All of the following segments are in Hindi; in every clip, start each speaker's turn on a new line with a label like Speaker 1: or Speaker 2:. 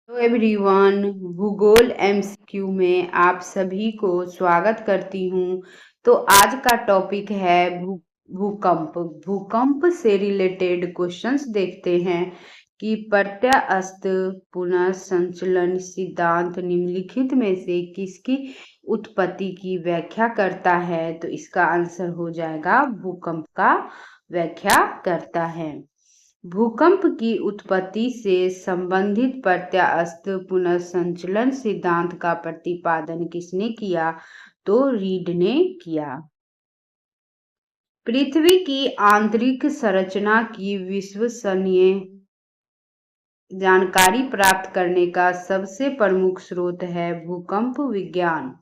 Speaker 1: हेलो एवरीवन, भूगोल एमसीक्यू में आप सभी को स्वागत करती हूँ। तो आज का टॉपिक है भूकंप। भूकंप से रिलेटेड क्वेश्चंस देखते हैं कि प्रत्यास्थ पुनर्संचलन सिद्धांत निम्नलिखित में से किसकी उत्पत्ति की व्याख्या करता है। तो इसका आंसर हो जाएगा भूकंप का व्याख्या करता है। भूकंप की उत्पत्ति से संबंधित प्रत्यास्थ पुनर्संचलन सिद्धांत का प्रतिपादन किसने किया? तो रीड ने किया। पृथ्वी की आंतरिक संरचना की विश्वसनीय जानकारी प्राप्त करने का सबसे प्रमुख स्रोत है भूकंप विज्ञान।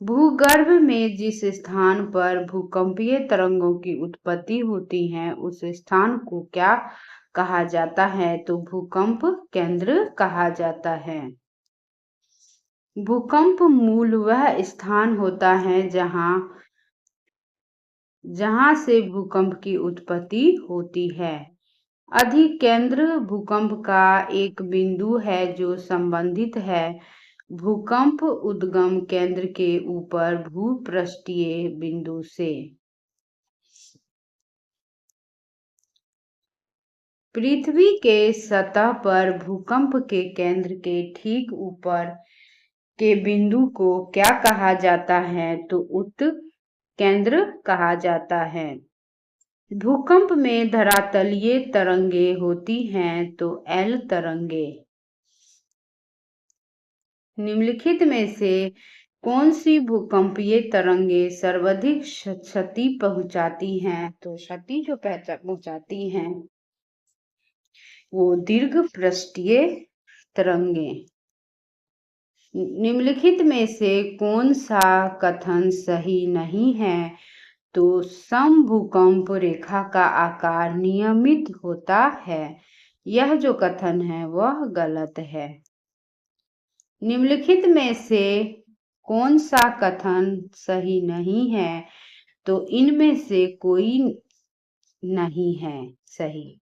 Speaker 1: भूगर्भ में जिस स्थान पर भूकंपीय तरंगों की उत्पत्ति होती है उस स्थान को क्या कहा जाता है? तो भूकंप केंद्र कहा जाता है। भूकंप मूल वह स्थान होता है जहां से भूकंप की उत्पत्ति होती है। अधिकेंद्र भूकंप का एक बिंदु है जो संबंधित है भूकंप उद्गम केंद्र के ऊपर भूपृष्ठीय बिंदु से। पृथ्वी के सतह पर भूकंप के केंद्र के ठीक ऊपर के बिंदु को क्या कहा जाता है? तो उत्केंद्र कहा जाता है। भूकंप में धरातलीय तरंगे होती हैं तो एल तरंगे। निम्नलिखित में से कौन सी भूकंपीय तरंगे सर्वाधिक क्षति पहुंचाती हैं? तो क्षति जो पहुंचाती हैं वो दीर्घ पृष्ठीय तरंगे। निम्नलिखित में से कौन सा कथन सही नहीं है? तो समभूकंप रेखा का आकार नियमित होता है। यह जो कथन है वह गलत है। निम्नलिखित में से कौन सा कथन सही नहीं है? तो इनमें से कोई नहीं है सही।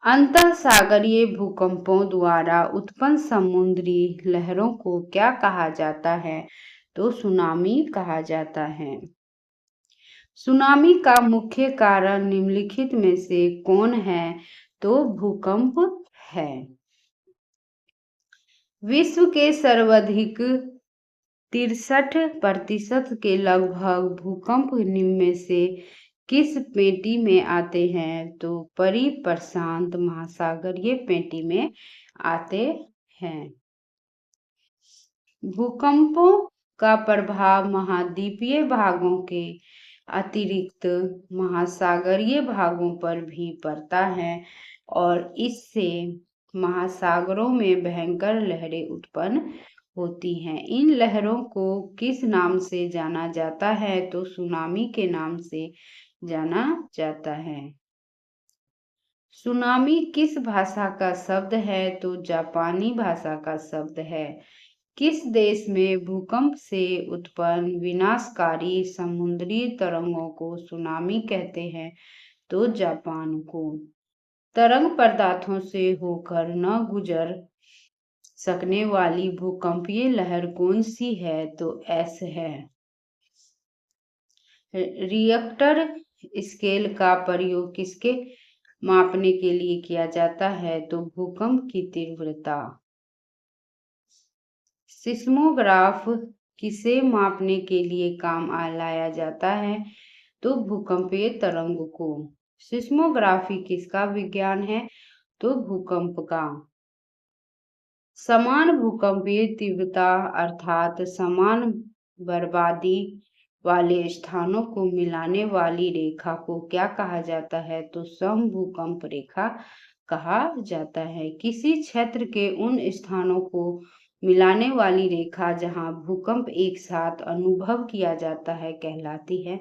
Speaker 1: अंतःसागरीय भूकंपों द्वारा उत्पन्न समुद्री लहरों को क्या कहा जाता है? तो सुनामी कहा जाता है। सुनामी का मुख्य कारण निम्नलिखित में से कौन है? तो भूकंप है। विश्व के सर्वाधिक 63% के लगभग भूकंप निम्न में से किस पेटी में आते हैं? तो परिप्रशांत महासागरीय पेटी में आते हैं। भूकंपों का प्रभाव महाद्वीपीय भागों के अतिरिक्त महासागरीय भागों पर भी पड़ता है और इससे महासागरों में भयंकर लहरें उत्पन्न होती हैं। इन लहरों को किस नाम से जाना जाता है? तो सुनामी के नाम से जाना जाता है। सुनामी किस भाषा का शब्द है? तो जापानी भाषा का शब्द है। किस देश में भूकंप से उत्पन्न विनाशकारी समुद्री तरंगों को सुनामी कहते हैं? तो जापान को। तरंग पदार्थों से होकर न गुजर सकने वाली भूकंपीय लहर कौन सी है? तो एस है। रिएक्टर स्केल का प्रयोग किसके मापने के लिए किया जाता है? तो भूकंप की तीव्रता। सिस्मोग्राफ किसे मापने के लिए काम लाया जाता है? तो भूकंपीय तरंग को। सिस्मोग्राफी किसका विज्ञान है? तो भूकंप का। समान भूकंपीय तीव्रता अर्थात समान बर्बादी वाले स्थानों को मिलाने वाली रेखा को क्या कहा जाता है? तो समभूकंप रेखा कहा जाता है। किसी क्षेत्र के उन स्थानों को मिलाने वाली रेखा जहां भूकंप एक साथ अनुभव किया जाता है कहलाती है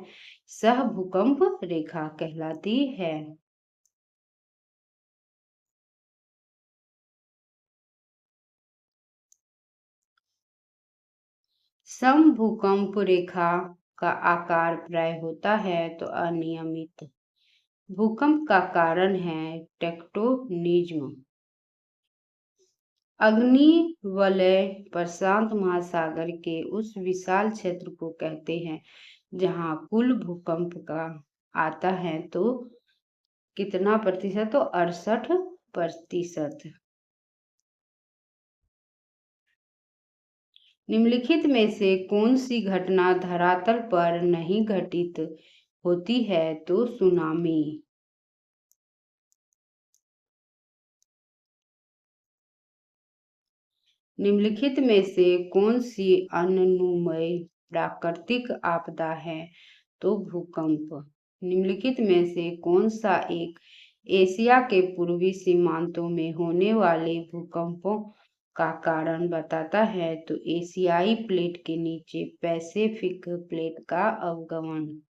Speaker 1: सहभूकंप रेखा कहलाती है। समभूकंप रेखा का आकार प्राय होता है तो अनियमित। भूकंप का कारण है टेक्टोनिज्म। अग्नि वलय प्रशांत महासागर के उस विशाल क्षेत्र को कहते हैं जहां कुल भूकंप का आता है तो कितना प्रतिशत, तो 68%। निम्नलिखित में से कौन सी घटना धरातल पर नहीं घटित होती है, तो सुनामी। निम्नलिखित में से कौन सी अनुमेय प्राकृतिक आपदा है, तो भूकंप। निम्नलिखित में से कौन सा एक एशिया के पूर्वी सीमांतों में होने वाले भूकंपों का कारण बताता है, तो एशियाई प्लेट के नीचे पैसिफिक प्लेट का अवगमन।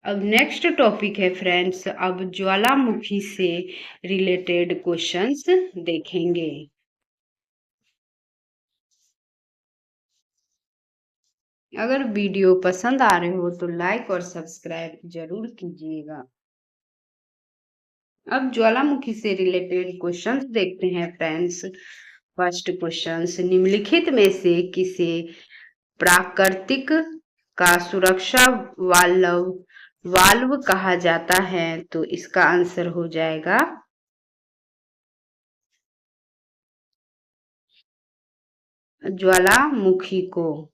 Speaker 1: अब नेक्स्ट टॉपिक है फ्रेंड्स, अब ज्वालामुखी से रिलेटेड क्वेश्चंस देखेंगे। अगर वीडियो पसंद आ रहे हो तो लाइक और सब्सक्राइब जरूर कीजिएगा। अब ज्वालामुखी से रिलेटेड क्वेश्चंस देखते हैं फ्रेंड्स। फर्स्ट क्वेश्चंस, निम्नलिखित में से किसे प्राकृतिक का सुरक्षा वाल्व कहा जाता है, तो इसका आंसर हो जाएगा ज्वालामुखी को।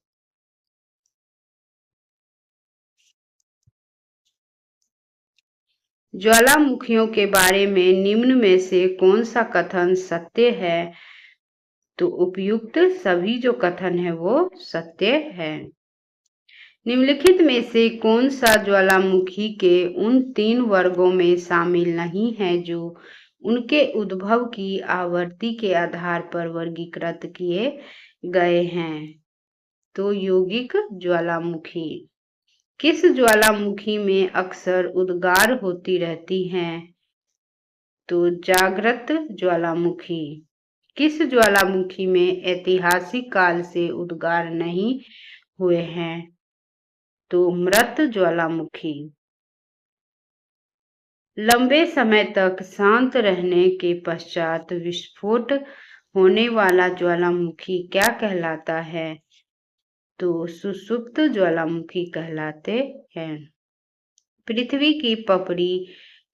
Speaker 1: ज्वालामुखियों के बारे में निम्न में से कौन सा कथन सत्य है, तो उपयुक्त सभी जो कथन है वो सत्य है। निम्नलिखित में से कौन सा ज्वालामुखी के उन 3 वर्गों में शामिल नहीं है जो उनके उद्भव की आवृत्ति के आधार पर वर्गीकृत किए गए हैं, तो यौगिक ज्वालामुखी। किस ज्वालामुखी में अक्सर उद्गार होती रहती हैं, तो जागृत ज्वालामुखी। किस ज्वालामुखी में ऐतिहासिक काल से उद्गार नहीं हुए हैं, तो मृत ज्वालामुखी। लंबे समय तक शांत रहने के पश्चात विस्फोट होने वाला ज्वालामुखी क्या कहलाता है, तो सुषुप्त ज्वालामुखी कहलाते हैं। पृथ्वी की पपड़ी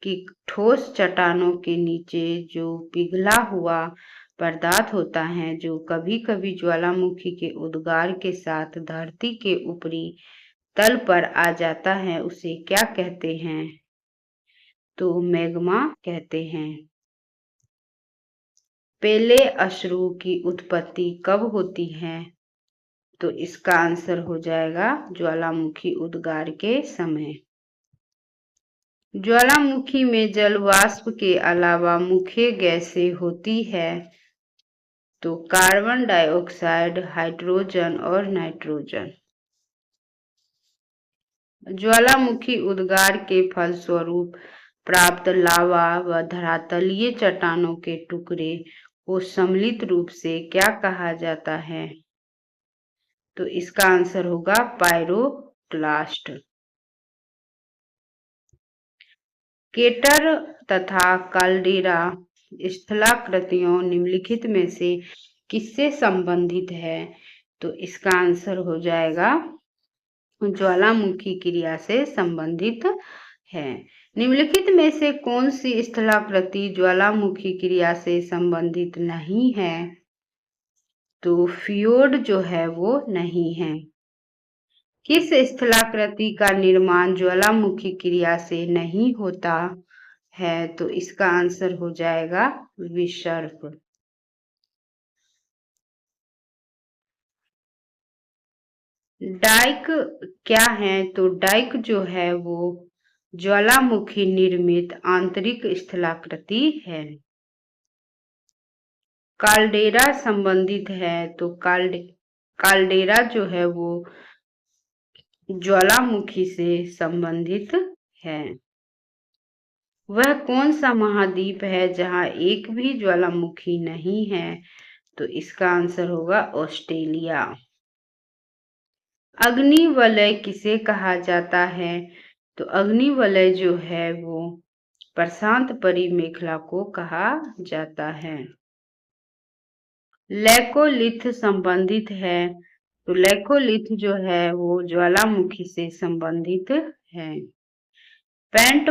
Speaker 1: की ठोस चट्टानों के नीचे जो पिघला हुआ पदार्थ होता है, जो कभी कभी ज्वालामुखी के उद्गार के साथ धरती के ऊपरी तल पर आ जाता है, उसे क्या कहते हैं, तो मैग्मा कहते हैं। पहले अश्रु की उत्पत्ति कब होती है, तो इसका आंसर हो जाएगा ज्वालामुखी उद्गार के समय। ज्वालामुखी में जल वाष्प के अलावा मुख्य गैसें होती है, तो कार्बन डाइऑक्साइड, हाइड्रोजन और नाइट्रोजन। ज्वालामुखी उद्गार के फलस्वरूप प्राप्त लावा व धरातलीय चट्टानों के टुकड़े को सम्मिलित रूप से क्या कहा जाता है, तो इसका आंसर होगा पायरोक्लास्ट। केटर तथा काल्डेरा स्थलाकृतियों निम्नलिखित में से किससे संबंधित है, तो इसका आंसर हो जाएगा ज्वालामुखी क्रिया से संबंधित है। निम्नलिखित में से कौन सी स्थलाकृति ज्वालामुखी क्रिया से संबंधित नहीं है, तो फ्योर्ड जो है वो नहीं है। किस स्थलाकृति का निर्माण ज्वालामुखी क्रिया से नहीं होता है, तो इसका आंसर हो जाएगा विसर्प। डाइक क्या है, तो डाइक जो है वो ज्वालामुखी निर्मित आंतरिक स्थलाकृति है। काल्डेरा संबंधित है, तो काल्डेरा जो है वो ज्वालामुखी से संबंधित है। वह कौन सा महाद्वीप है जहां एक भी ज्वालामुखी नहीं है, तो इसका आंसर होगा ऑस्ट्रेलिया। अग्निवलय किसे कहा जाता है? तो अग्निवलय जो है वो प्रशांत परिमेखला को कहा जाता है। लैकोलिथ संबंधित है, तो लैकोलिथ जो है वो ज्वालामुखी से संबंधित है। पेंट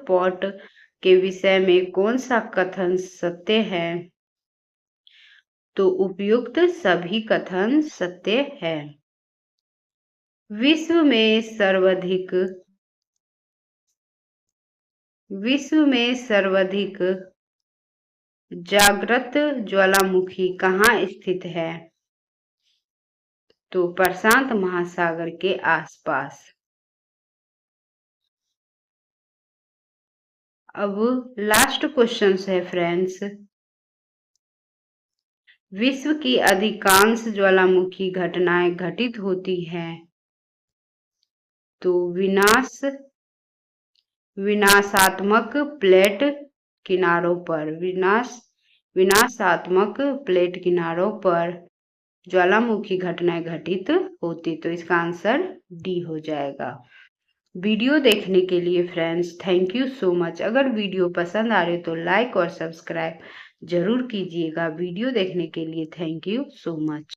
Speaker 1: पॉट के विषय में कौन सा कथन सत्य है? तो उपयुक्त सभी कथन सत्य है। विश्व में सर्वाधिक जागृत ज्वालामुखी कहाँ स्थित है? तो प्रशांत महासागर के आसपास। अब लास्ट क्वेश्चन है फ्रेंड्स, विश्व की अधिकांश ज्वालामुखी घटनाएं घटित होती हैं तो विनाशात्मक प्लेट किनारों पर। विनाशात्मक प्लेट किनारों पर ज्वालामुखी घटनाएं घटित होती, तो इसका आंसर डी हो जाएगा। वीडियो देखने के लिए friends thank you so much. अगर वीडियो पसंद आ रही तो लाइक और सब्सक्राइब जरूर कीजिएगा। वीडियो देखने के लिए थैंक यू सो मच।